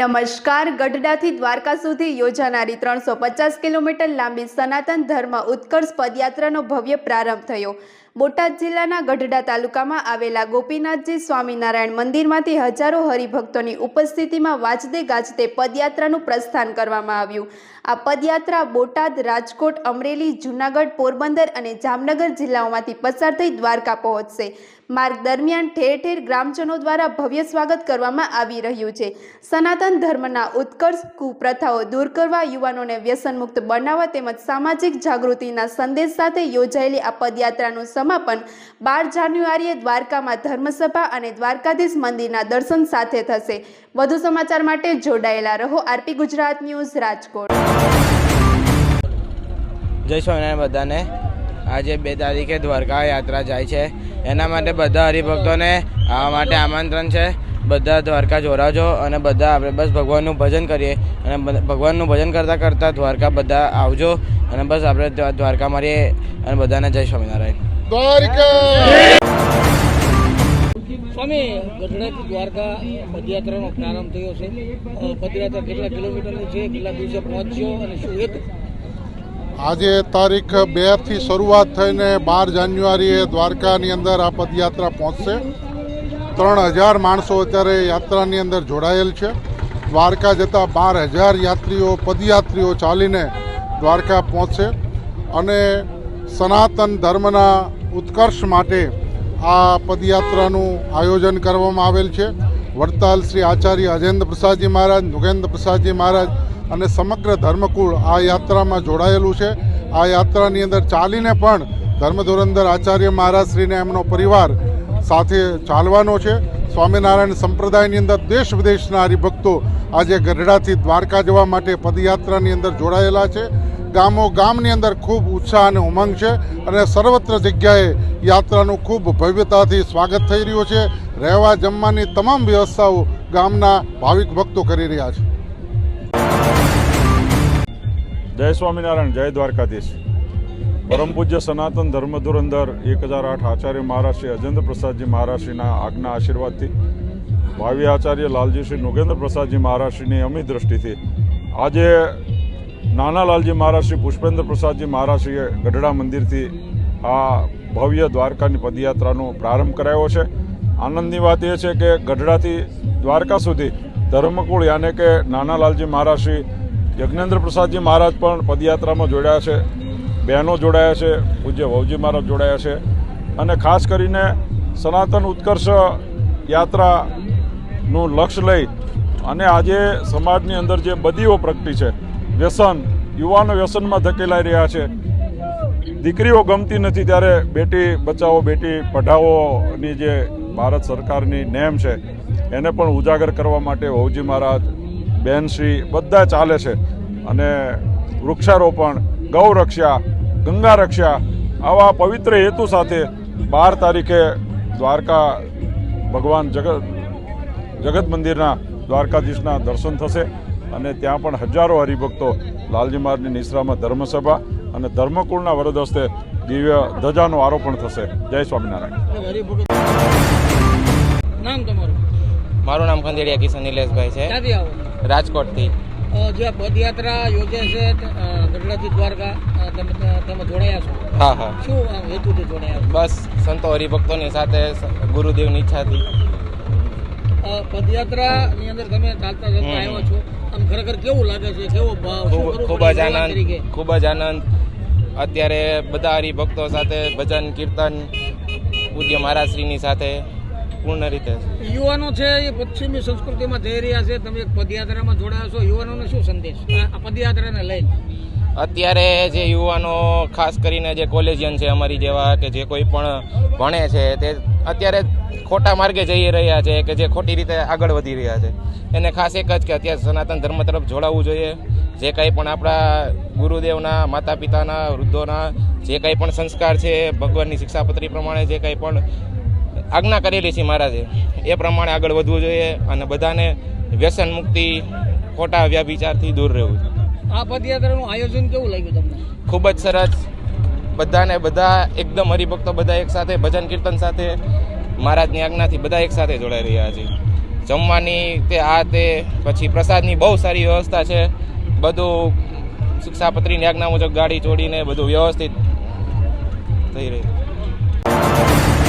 નમસ્કાર. ગઢડાથી દ્વારકા સુધી યોજાનારી 350 કિલોમીટર લાંબી સનાતન ધર્મ ઉત્કર્ષ પદયાત્રાનો ભવ્ય પ્રારંભ થયો. બોટાદ જિલ્લાના ગઢડા તાલુકામાં આવેલા ગોપીનાથજી સ્વામિનારાયણ મંદિરમાંથી હજારો હરિભક્તોની ઉપસ્થિતિમાં વાજતે ગાજતે પદયાત્રાનું પ્રસ્થાન કરવામાં આવ્યું. આ પદયાત્રા બોટાદ, રાજકોટ, અમરેલી, જૂનાગઢ, પોરબંદર અને જામનગર જિલ્લાઓમાંથી પસાર થઈ દ્વારકા પહોંચશે. માર્ગ દરમિયાન ઠેર ઠેર ગ્રામજનો દ્વારા ભવ્ય સ્વાગત કરવામાં આવી રહ્યું છે. સનાતન ધર્મના ઉત્કર્ષ, કુપ્રથાઓ દૂર કરવા, યુવાનોને વ્યસનમુક્ત બનાવવા તેમજ સામાજિક જાગૃતિના સંદેશ સાથે યોજાયેલી આ પદયાત્રાનું સમાપન 12 જાન્યુઆરીએ દ્વારકામાં ધર્મસભા અને દ્વારકાધીશ મંદિરના દર્શન સાથે થશે. વધુ સમાચાર માટે જોડાયેલા રહો. RP Gujarat news, Rajkot. જય સ્વામિનારાયણ બધાને. આજે 2 તારીખે દ્વારકા યાત્રા જાય છે. એના માટે બધા હરિભક્તોને આવવા માટે આમંત્રણ છે. બધા દ્વારકા જોડાજો અને બધા આપણે બસ ભગવાનનું ભજન કરીએ અને ભગવાનનું ભજન કરતાં કરતાં દ્વારકા બધા આવજો અને બસ આપણે દ્વારકા મળીએ અને બધાને જય સ્વામિનારાયણ. સ્વામી, ગઢડાથી દ્વારકા પદયાત્રાનો પ્રારંભ થયો છે. પદયાત્રા કેટલા કિલોમીટરની છે, કેટલા દિવસે પહોંચ્યો અને શું હેતુ? આજે તારીખ 2 થી શરૂઆત થઈને 12 જાન્યુઆરીએ દ્વારકાની અંદર આ પદયાત્રા પહોંચશે. 3000 માણસો અત્યારે યાત્રાની અંદર જોડાયેલ છે. દ્વારકા જતા 12000 યાત્રીઓ, પદયાત્રીઓ ચાલીને દ્વારકા પહોંચશે અને સનાતન ધર્મના ઉત્કર્ષ માટે આ પદયાત્રાનું આયોજન કરવામાં આવેલ છે. વડતાલ શ્રી આચાર્ય અજેન્દ્ર પ્રસાદજી મહારાજ, નુગેન્દ્ર પ્રસાદજી મહારાજ અને સમગ્ર ધર્મકુળ આ યાત્રામાં જોડાયેલું છે. આ યાત્રાની અંદર ચાલીને પણ ધર્મધુરંધર આચાર્ય મહારાજશ્રીને એમનો પરિવાર સાથે ચાલવાનો છે. સ્વામિનારાયણ સંપ્રદાયની અંદર દેશ વિદેશના હરિભક્તો આજે ગઢડાથી દ્વારકા જવા માટે પદયાત્રાની અંદર જોડાયેલા છે. ગામો ગામની અંદર ખૂબ ઉત્સાહ અને ઉમંગ છે અને સર્વત્ર જગ્યાએ યાત્રાનું ખૂબ ભવ્યતાથી સ્વાગત થઈ રહ્યું છે. રહેવા જમવાની તમામ વ્યવસ્થાઓ ગામના ભાવિક ભક્તો કરી રહ્યા છે. જય સ્વામિનારાયણ, જય દ્વારકાધીશ. પરમ પૂજ્ય સનાતન ધર્મધુરંધર 1008 આચાર્ય મહારાજ શ્રી અજેન્દ્ર પ્રસાદજી મહારાજશ્રીના આજ્ઞા આશીર્વાદથી ભાવિ આચાર્ય લાલજી શ્રી નુગેન્દ્ર પ્રસાદજી મહારાજશ્રીની અમી દ્રષ્ટિથી આજે નાના લાલજી મહારાજ શ્રી પુષ્પેન્દ્ર પ્રસાદજી મહારાજશ્રીએ ગઢડા મંદિરથી આ ભવ્ય દ્વારકાની પદયાત્રાનો પ્રારંભ કરાયો છે. આનંદની વાત એ છે કે ગઢડાથી દ્વારકા સુધી ધર્મકુળ યાને કે નાના લાલજી મહારાજ શ્રી યજ્ઞેન્દ્ર પ્રસાદજી મહારાજ પણ પદયાત્રામાં જોડાયા છે. બહેનો જોડાયા છે, પૂજ્ય વહુજી મહારાજ જોડાયા છે અને ખાસ કરીને સનાતન ઉત્કર્ષ યાત્રાનું લક્ષ્ય લઈ અને આજે સમાજની અંદર જે બદીઓ પ્રગટી છે, વ્યસન, યુવાનો વ્યસનમાં ધકેલાઈ રહ્યા છે, દીકરીઓ ગમતી નથી, ત્યારે બેટી બચાવો બેટી પઢાઓની જે ભારત સરકારની નેમ છે એને પણ ઉજાગર કરવા માટે વહુજી મહારાજ, બહેનશ્રી બધા ચાલે છે અને વૃક્ષારોપણ, ગૌરક્ષા, ગંગા રક્ષા આવા પવિત્ર હેતુ સાથે 12 તારીખે દ્વારકા ભગવાન જગત મંદિરના દ્વારકાધીશના દર્શન થશે અને ત્યાં પણ હજારો હરિભક્તો લાલજી મહારાજની નિશ્રામાં ધર્મસભા અને ધર્મકુળના વરદ હસ્તે દિવ્ય ધજાનું આરોપણ થશે. જય સ્વામિનારાયણ. નામ તમારું? મારું નામ ખંડેરિયા કિશન નિલેશભાઈ છે, ક્યાંથી આવો? રાજકોટથી. જે પદયાત્રા યોજે છે ગઢડાથી દ્વારકા, તમે જોડાયા છો? હા હા. શું હેતુથી જોડાયા છો? બસ સંતો હરિભક્તોની સાથે ગુરુદેવની ઈચ્છાથી. પદયાત્રાની અંદર તમે ચાલતા ચાલતા આવ્યા છો, આમ ખરેખર કેવું લાગે છે? કેવો ભાવ? ખૂબ જ આનંદ, ખૂબ જ આનંદ. અત્યારે બધા હરિભક્તો સાથે ભજન, કીર્તન, પૂજ્ય મહારાજશ્રીની સાથે પૂર્ણ રીતે. યુવાનો છે એ પશ્ચિમી સંસ્કૃતિમાં જઈ રહ્યા છે, તમે એક પદયાત્રામાં જોડાયા છો, યુવાનોને શું સંદેશ આ પદયાત્રાને લઈને? અત્યારે જે યુવાનો, ખાસ કરીને જે કોલેજિયન છે અમારી જેવા, કે જે કોઈ પણ ભણે છે, તે અત્યારે ખોટા માર્ગે જઈ રહ્યા છે, કે જે ખોટી રીતે આગળ વધી રહ્યા છે. એને ખાસ એક જ કે અત્યારે સનાતન ધર્મ તરફ જોડાવવું જોઈએ. જે કંઈ પણ આપણા ગુરુદેવના, માતા પિતાના, વૃદ્ધોના જે કંઈ પણ સંસ્કાર છે, ભગવાનની શિક્ષાપત્રી પ્રમાણે જે કંઈ પણ આજ્ઞા કરેલી છે મહારાજે, એ પ્રમાણે આગળ વધવું જોઈએ અને બધાને વ્યસન મુક્તિ, ખોટા વ્યભિચારથી દૂર રહેવું. આ પદયાત્રાનું આયોજન કેવું લાગ્યું તમને? ખૂબ જ સરસ. બધા એકદમ હરિભક્તો બધા એક સાથે ભજન કીર્તન સાથે મહારાજની આજ્ઞાથી બધા એક સાથે જોડાઈ રહ્યા છે. જમવાની તે તે પછી પ્રસાદની બહુ સારી વ્યવસ્થા છે. બધું શિક્ષાપત્રીની આજ્ઞા મુજબ ગાડી ચોડીને બધું વ્યવસ્થિત થઈ રહ્યું.